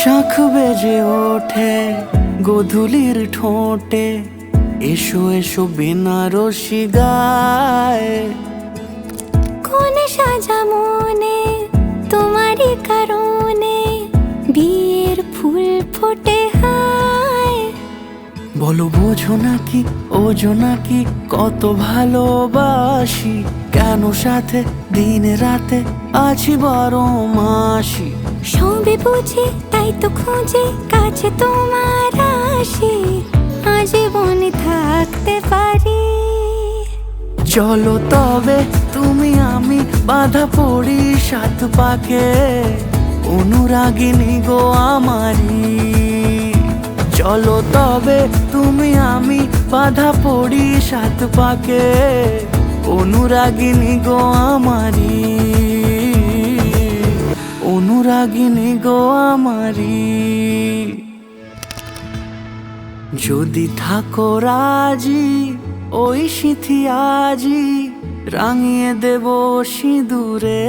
শাখ বেজে ওঠে গোধূলির ঠোঁটে, এসো এসো বেনারসি গায়। কোন সাজা মনে তোমারই কারণে, বিয়ের ফুল ফোটে হায়। বলো বোঝো নাকি ওজো নাকি কত ভালোবাসি, কেন সাথে দিন রাতে আছি বারো মাসি। সবে বুঝি তাই তো খুঁজে কাছে তোমার আসি, আজীবনে থাকতে পারি। চলো তবে তুমি আমি বাঁধা পড়ি সাত পাকে, অনুরাগিনী গো আমারি। চলো তবে তুমি আমি বাঁধা পড়ি সাত পাকে, অনুরাগিনী গো আমারি, অনুরাগিনী গো আমারি। যদি থাকো রাজি ওই সিঁথি আজি, রাঙিয়ে দেব সিঁদুরে,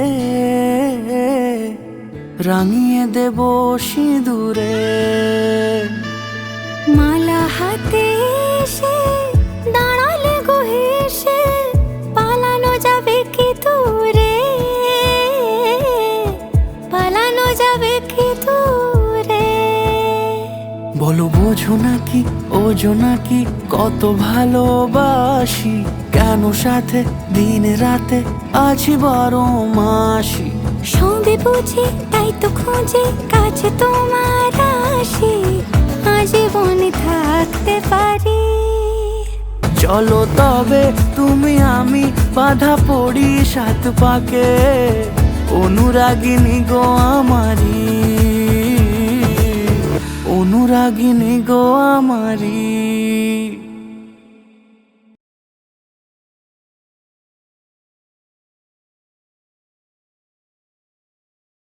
রাঙিয়ে দেব সিঁদুরে। মালা হাতে এসে দাঁড়ালে গো হেসে, পালানো যাবে কি দূরে, পালানো যাবে কি দূরে। বলো বোঝো নাকি ওজো নাকি কত ভালোবাসি, কেন সাথে দিন রাতে আছি বারো মাসি। সবে বুঝি তাই তো খুঁজে কাছে তোমার আসি, আজীবনে থাকতে পারি। চলো তবে তুমি আমি বাঁধা পড়ি সাত পাকে, অনুরাগিনী গো আমারি, অনুরাগিনী গো আমারি।